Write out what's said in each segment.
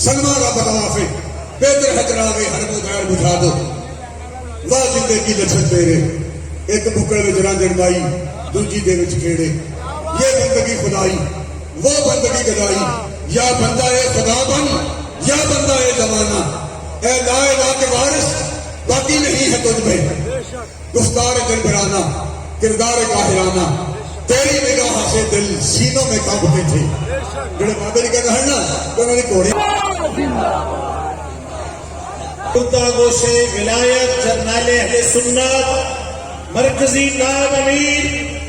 سلما کا بغواف بہتر ہے جناب ہر غیر بجھا دو واہ زندگی لچھن تیرے ایک بکڑ وچ رانجن مائی دوجی دے وچ کھیڑے یہ بندگی خدائی وہ بندگی گدائی یا بندہ اے خدا بن یا بندہ اے زمانہ اے لا الہ کے وارث باقی نہیں ہے تجھ میں گفتار دلبرانہ کردار قاہرانہ تیری نگاہ سے دل سینوں میں کانپتے تھے جڑے بابے نے کہنا ہے نا تو انہوں نے کوڑی کتا گوشے ولایت جرنال اہل سنت مرکزی نائب امیر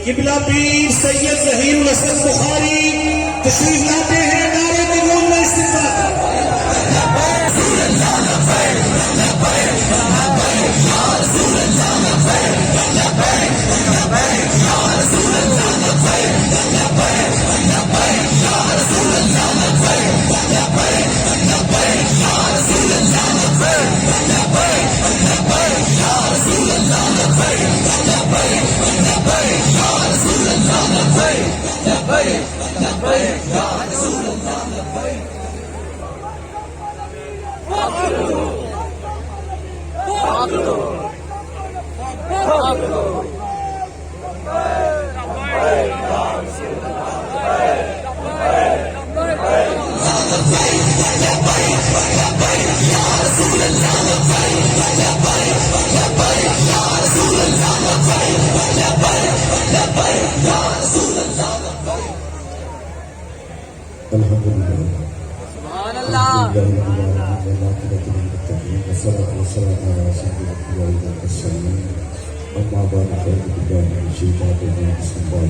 قبلہ پیر سید ظہیر الحسن بخاری تشریف لاتے ہیں نعرے تکبیر میں استقبال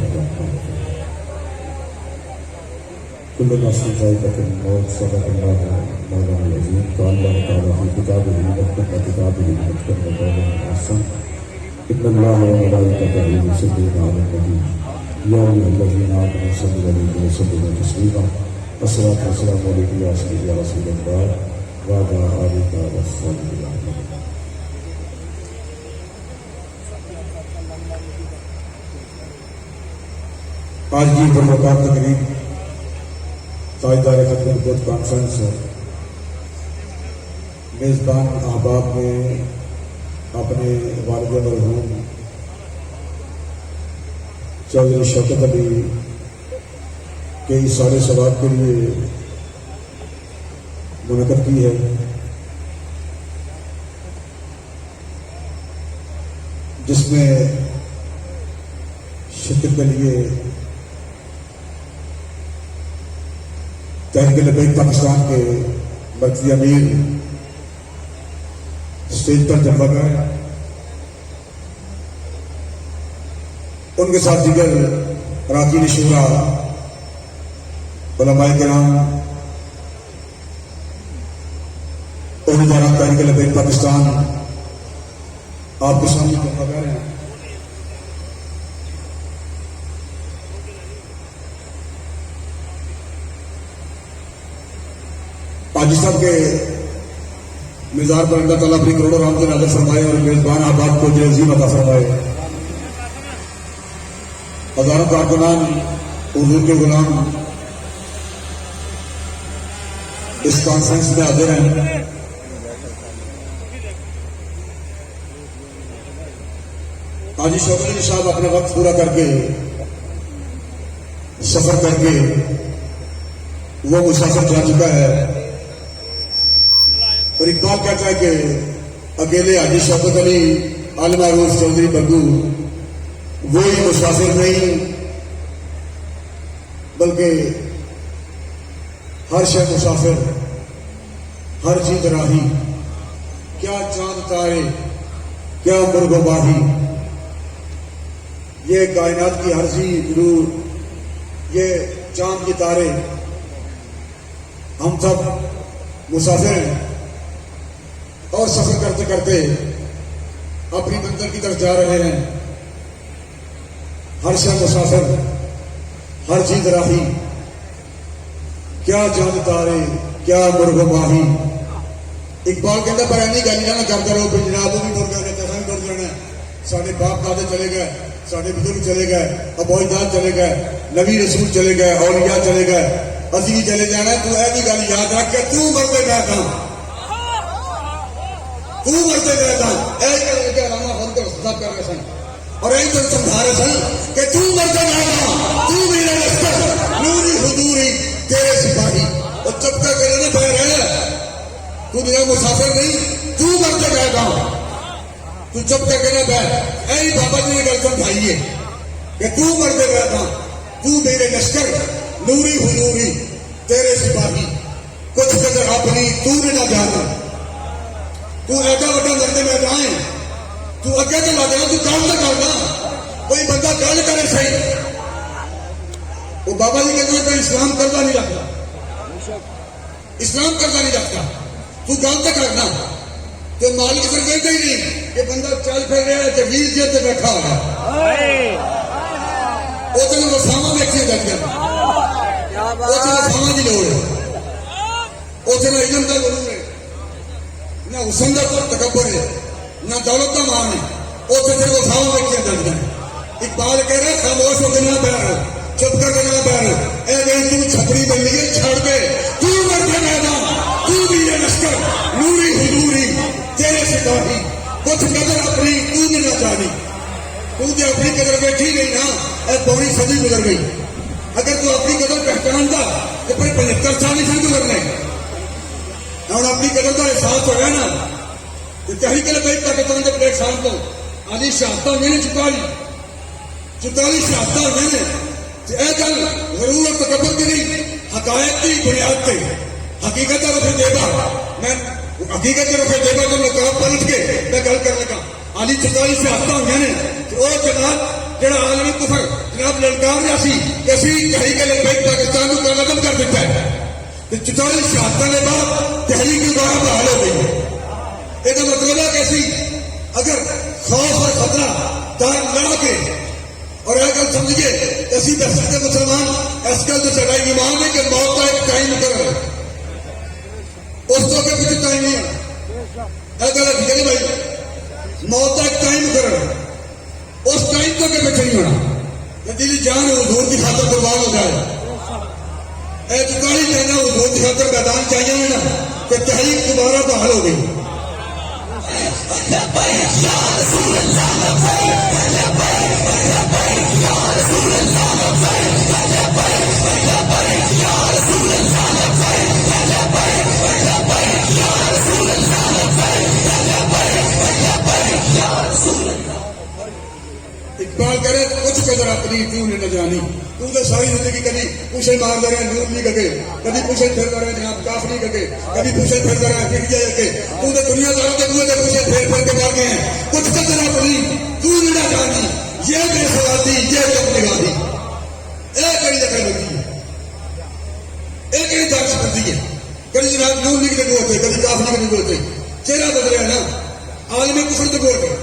كل نفس ذائقة الموت صدق الله مولانا العظيم قال الله تعالى في كتابه متقن كتابه متقن قوله الحسن إن الله وملائكته يصلون على النبي يا أيها الذين آمنوا صلوا عليه وسلموا تسليما الصلاة والسلام عليك يا سيدي يا رسول الله وعلى آلك وصحبه أجمعين. آج کی پروقات تقریب تاجدار ختم البت کانفرنس ہے. میزبان احباب نے اپنے والد مرحوم چودھری شوکت علی کے اثار ثواب کے لیے منعقد کی ہے. جس میں شرکت کے لیے تحریک لبیک پاکستان کے مرکزی امیر اسٹیج پر جمع گئے. ان کے ساتھ دیگر اراکین شورا علماء کرام عہدیداران تحریک لبیک پاکستان آپ کے سامنے جمع گئے ہیں. حاجی صاحب کے مزار پر اللہ تعالیٰ اپنی کروڑوں رحمت نازل فرمائے اور میزبان احباب کو جو عظیم عطا فرمائے. ہزاروں کارکنان اردو کے غلام اس کانفرنس میں حاضر ہیں. حاجی شوکت علی صاحب اپنا وقت پورا کر کے سفر کر کے وہ مسافر جا چکا ہے. اور اقبال کہتا ہے کہ اکیلے حاجی شوکت علی عالم معروف چودھری بندو وہی مسافر نہیں بلکہ ہر شے مسافر ہر چیز راہی. کیا چاند تارے کیا مرغ و ماہی. یہ کائنات کی ہر چیز ضرور یہ چاند کی تارے ہم سب مسافر ہیں اور سفر کرتے کرتے اپنی منزل کی طرف جا رہے ہیں. ہر شخص مسافر ہر چیز راہی. کیا چاند تارے کیا مرغ ماہی. اقبال کہتا پر اینی گل نہ کرتے رہو کہ جناب وہ بھی ٹر گئے تو بھی ٹر جانا. سارے باپ دادے چلے گئے, سارے بزرگ چلے گئے, ابو اجداد چلے گئے, نبی رسول چلے گئے, اولیاء چلے گئے, اسی چلے جانا. تو ایسی گل یاد رکھ کے تو مرد گیا تھا تو مرتے گیا تھا اے علامہ خود کو خطاب کر رہے سن اور ایک تو سمجھا رہے سن کہ تو مرتے گیا تھا تو میرے لشکر نوری حضوری تیرے سپاہی اور چپ کر کے نہ بہ رہے تو میرا مسافر نہیں تو مرتے گیا تھا تو چپ کر کے نہ بہ اے بابا جی نے گل سمجھائی ہے کہ تو مرتے گیا تھا تو میرے لشکر نوری حضوری تیرے سپاہی کچھ قدر اپنی تو نے نہ جانا تو ایڈا وڈا مرتے میں جائیں تو اگے تو لگنا تو کام نہ کرنا کوئی بندہ گل کرے صحیح وہ بابا جی کہتے ہیں کہ اسلام کرتا نہیں رکھتا اسلام کرتا نہیں رکھتا تو گل تو کرنا تو مالک سر کہتے ہی نہیں کہ بندہ چل پھر رہا ہے جویز جی تے بیٹھا ہوا وہ تو وساواں دیکھی جاتی وہ تو وساواں کی لوڑ ہے وہ تو علم کا ضرور ہے نہ حسن کا تکبر ہے نہ دولت کا مان ہے وہ تو پھر وساواں دیکھی جاتی ہیں اقبال کہہ رہے خاموش ہو کے نہ بیٹھ چپ کر کے نہ بیٹھ اے نہیں تو چھپڑی بن لیے چھڑ دے تو مرتے میدان تو میرے لشکر نوری حضوری تیرے سپاہی کچھ قدر اپنی تو نے نہ جانی تو جو اپنی قدر بیٹھی گئی نا اے پوری صدی گزر گئی اگر تو اپنی قدر پہچانتا تو پھر 75 سال ہی گزرنے ہوں اپنی قدر کا احساس ہو گیا نا کہ تحریک لبیک پاکستان کے پلیٹ فارم کو عالی شہادت میں نے 44 شہادت میں نے اے گل غرور اور تکبر کی نہیں حقائق کی بنیاد پہ حقیقت رخ دیبا میں حقیقت رخ دیبا کو نقاب پلٹ کے میں گل کرنے کا عالی 44 شہادت ہوئی نے وہ جناب جڑا عالمی کفر جناب للکار رہا سی کہ اسی تحریک لبیک پاکستان کو کالعدم کر دیتا ہے 44 شہادت کے بعد تحریک دوبارہ بحال ہو گئی یہ مطلب ہے کہ اسی اگر خوف اور خطرہ دار لڑ کے اور یہ گل سمجھیے اسی دہشت کے مسلمان اس گل سے چڑھائی ایمان ہے کہ موت کا ایک ٹائم مقرر ہے اس کو پیچھے ٹائم نہیں ہے یہ گل ٹھیک ہے بھائی موت کا ایک ٹائم مقرر ہے اس ٹائم کو کے پیچھے نہیں ہونا کہ دلی جان حضور کی خاطر قربان ہو جائے اے جتائی کہنا حضور کی خاطر میدان چاہیے نا کہ تحریک دوبارہ بحال ہو گئی اقبال کرے کچھ قدر اپنی تو نے نہ جانی تو تو ساری زندگی کبھی پوچھے مار دے رہے ہیں نور نہیں کگے کبھی پوچھے پھر دے رہے ہیں جناب کاف نہیں کگے کبھی پوچھے پھر دے رہے ہیں پھر جائے کے تو دنیا داروں کے دوسرے پوچھے پھر کے مار گئے ہیں کچھ قدر اپنی تو نے نہ جانی یہ بے سواتی یہ جب نگاہی ایک کڑی دفعہ لگتی ہے ایک ہی درس کرتی ہے کبھی جناب نور نہیں کے ہوتے کبھی کاف نہیں کے ہوتے چہرہ بدلے ہے نا عالمی کفر کے بول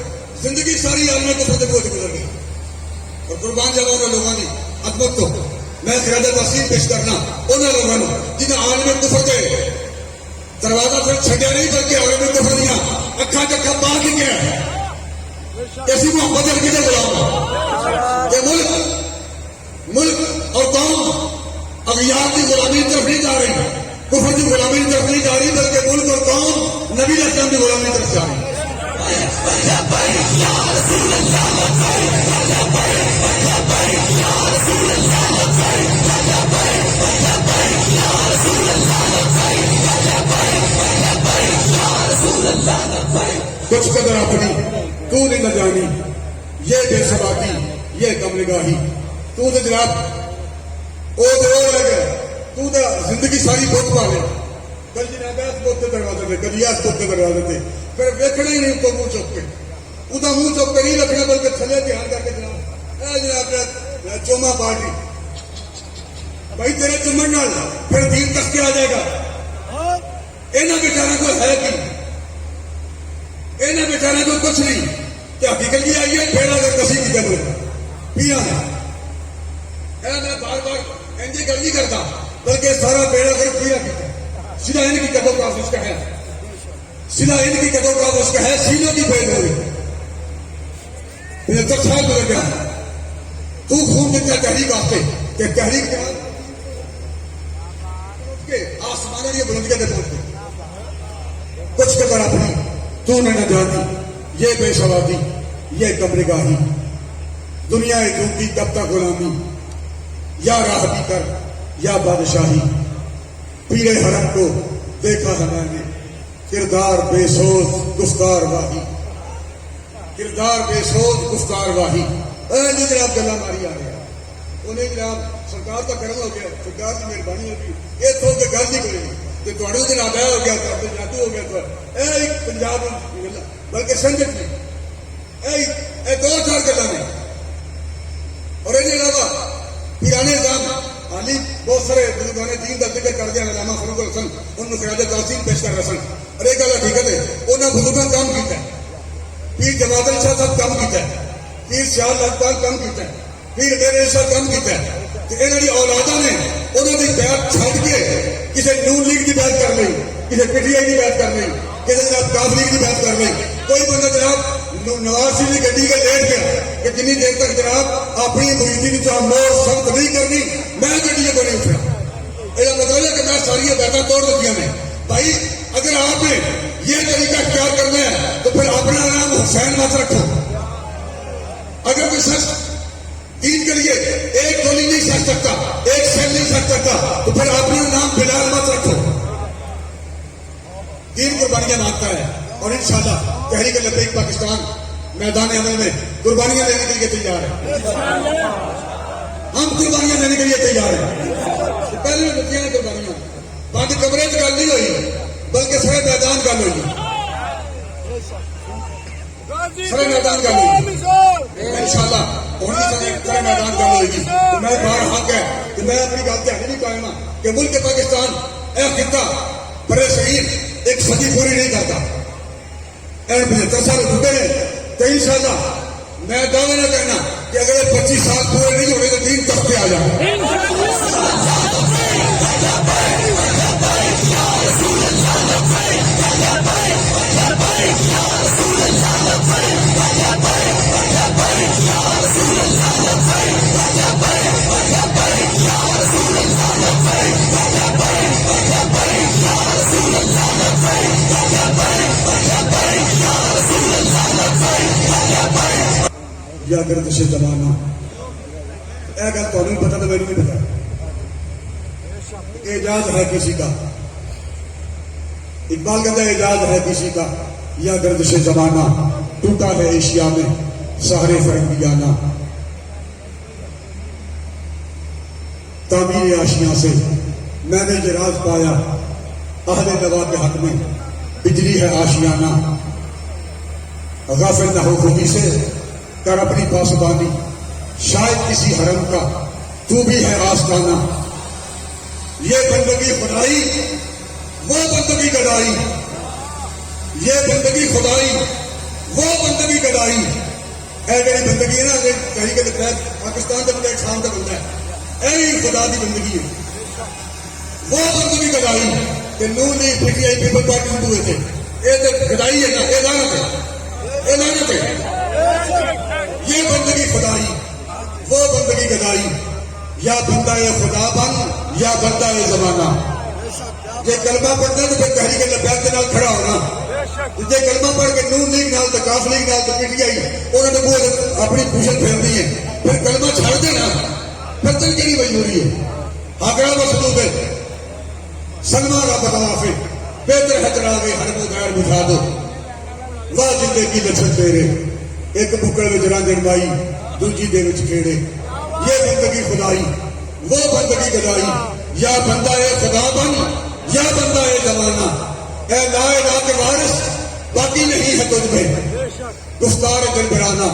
زندگی ساری عالمی کفر کے بول گزر گئی اور قربان جاؤں گا لوگوں نے عظمت کو میں خیال تحصیل پیش کرنا انہوں لوگوں نے جنہیں عالمی کفر کے دروازہ پھر چھڈیا نہیں بلکہ عالمی کفر دیا اکھا چکھا پا کے گیا ایسی محبت رکھی نے بلاؤں کہ ملک اور قوم اغیار کی غلامی طرف نہیں جا رہی کفر کی غلامی طرف نہیں جا رہی بلکہ ملک اور قوم نبی اسلام کی غلامی طرف جا رہی کچھ قدر اپنی تو نے نہ جانی یہ بے ثباتی یہ کم نگاہی تو جناب وہ رہ گئے تو زندگی ساری بت پا لے کل جناب اس بت کے دروازے پہ کبھی اس بت کے دروازے پہ پھر ویکھنا ہی نہیں تو منہ چوک کے وہ منہ چوک کے نہیں رکھنا بلکہ تھلے دھیان کر کے جناب اے جناب چوما پارٹی بھائی تیرے چمن نال پھر دین تک کے آ جائے گا یہاں بیچارے کو ہے کہ یہاں بیچارے کو کچھ نہیں کہ حقیقت کی آئیے پھر اگر کسی کی جب پیا ہے میں بار بار اینجی گل نہیں کرتا بلکہ سارا بیڑا کر پیا کیا سیدھا ان کی قدم کا اس کا ہے سیدھا ان کی قدم کا اس کا ہے سینوں کی پھیل ہو رہی 75 سال گزر گیا تو خون دیتا تحریک آتے کہ تحریک کیا آسمانوں یہ بلندیاں دے پہنچتے کچھ قدر اپنی تو نے نہ جانی، یہ بے سوادی یہ قبرگاہی، دنیا جھوٹی کب تک غلامی، یا راہ بھی کر یا بادشاہی، پیرے حرم کو دیکھا ہے میں نے، کردار بے سوز گفتار واہی، کردار بے سوز گفتار واہی۔ نہیں جناب گلا ماری آ رہے ہیں انہیں جناب سرکار کا کرم ہو گیا، سرکار کی مہربانی ہوگی، یہ تھو کے گل نہیں کرے گی تو تھوڑے جناب ہو گیا تو جادو ہو گیا تو ایک پنجاب بلکہ سنجت نہیں اے دو چار گلا نے۔ اور اس علاوہ پیرانے نظام حالی بہت سارے بزرگان دین کا ذکر کر دیا، علامہ فاروق الحسن ان کو خراج تعظیم پیش کر رہے سن، اور ایک گل حقیقت ہے انہوں نے بزرگوں کام کیا ہے، پیر جواد علی شاہ صاحب کام کیا ہے، پیر سیال لگتان کام کیا ہے، پیر ڈیر شاہ کام کیا ہے، کہ انہوں نے اولادہ نے انہوں نے بیعت چھڈ کے کسی نون لیگ کی بیعت کر لی، کسی پی ٹی آئی کی بیعت کر لی، کسی جناب کاف لیگ کی بیعت کر لی۔ کوئی بندہ جناب نواز شریف کی گڈی کے لیٹ گیا کہ جنی دیر تک جناب اپنی مریدی کی موڑ سخت نہیں کرنی میں گڈی کو نہیں اٹھا۔ یہ مطلب ہے کہ میں ساری بیعتیں توڑ دیتی ہیں بھائی۔ اگر آپ نے یہ طریقہ اختیار کرنا ہے تو پھر اپنا نام حسین مت رکھو۔ اگر کوئی شخص دین کے لیے ایک گولی نہیں سک سکتا، ایک سیل نہیں سک سکتا، تو پھر اپنا نام بلال مت رکھو۔ دین قربانیاں مانگتا ہے اور انشاءاللہ تحریک لبیک پاکستان میدان عمل میں قربانیاں دینے کے لیے تیار ہے۔ ہم قربانیاں دینے کے لیے تیار ہیں۔ پہلے بچیاں نے قربانیاں بعد کمرے سے گل نہیں ہوئی بلکہ سارے میدان گل ہوئی، سارے میدان گل ہوئی انشاءاللہ سارے میدان گل ہوئے گی۔ تو میں بار حق ہے کہ میں اپنی گل دہانی بھی قائم ہوں کہ ملک پاکستان اے خطہ برے صغیر ایک صدی پوری نہیں کرتا، 75 سال ڈوبے ہیں، تو انشاءاللہ میں دعویٰ نہ کرنا کہ اگر 25 سال پورے نہیں ہونے تو دین تخت پہ آ جائے۔ یا گردش زمانہ اے گل تو نہیں پتا تو میرے نہیں پتا، اعجاز ہے کسی کا، اقبال کہتا ہے اعجاز ہے کسی کا، یا گردش زمانہ ٹوٹا ہے ایشیا میں سہرے فرنگیانہ، تعمیر آشیاں سے میں نے یہ راز پایا، اہل دوا کے حق میں بجلی ہے آشیانہ، غافل نہ ہو خودی سے کر اپنی پاسبانی، شاید کسی حرم کا تو بھی ہے آستانہ، یہ بندگی خدائی وہ بندگی گدائی، یہ بندگی خدائی وہ بندگی گدائی۔ اے میری بندگی ہے نا کہیں کہ پاکستان کا بندہ ایک شام کا بندہ ہے، اے خدا کی بندگی ہے وہ بندگی گدائی کہ نون نہیں P T I people party شروع ہوئے تھے، یہ تو گدائی ہے نا، یہ لعنت ہے، یہ لعنت ہے۔ یہ بندگی خدائی وہ بندگی گدائی، یا بندہ خدا بن یا بندہ زمانہ۔ یہ کلمہ پڑھنا تو پھر تحریک لبیک کے نال کھڑا ہونا، یہ کلمہ پڑھ کے نون لیگ نال تو کاف لیگ نال تو پی ٹی آئی انہوں نے وہ اپنی پوشل پھیرنی ہے، پھر کلمہ چھوڑ دینا، پھر تن کی مجبوری ہے۔ ہاگرہ و صدوق سلمہ کا بتوافے بہتر حجر آگے حرم و غیر بجھا دو، واہ زندگی لچھن تیرے ایک بکڑ وچ رانجن مائی دوجی دے وچ کھیڑے، یہ بندگی خدائی وہ بندگی گدائی، یا بندہ اے خدا بن یا بندہ اے زمانہ، اے لا الہ کے وارث باقی نہیں ہے تجھ میں، گفتار دلبرانہ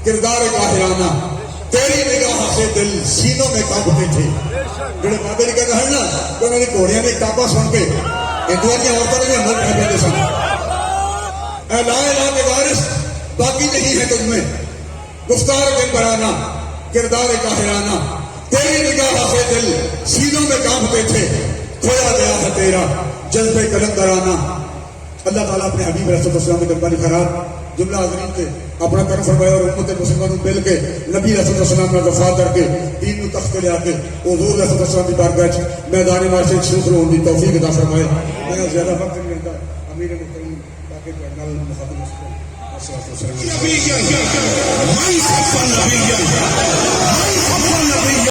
کردار قاہرانہ، تیری نگاہ سے دل سینوں میں کانپتے تھے۔ جڑے بابے نے کہا ہے نا کہ انہوں نے گھوڑیاں نے کعبہ سن کے ہندوؤں کی عورتوں نے ہمت کر دیتے سن، اے لا الہ کے وارث باقی نہیں ہے تجھ میں، گفتار دلبرانہ کردار قاہرانہ، تیری نگاہ سے دل سینوں میں کانپتے تھے، کھویا گیا ہے تیرا جذبے قلندرانہ۔ اللہ تعالیٰ اپنے حبیب رسول اللہ علیہ وسلم کے دربار خیرات جملہ حاضرین سے اپنا کرم فرمایا اور امت مسلمانوں مل کے نبی رسول اللہ علیہ وسلم کا وفا کر کے دین کو تخت لے آ کے حضور رسول اللہ علیہ وسلم کی بارگاہ میدان معاشرے شروع ہونے کی توفیق عطا فرمائے۔ میں زیادہ وقت نہیں لیتا۔ امیر محترم باقی جنرل محمد My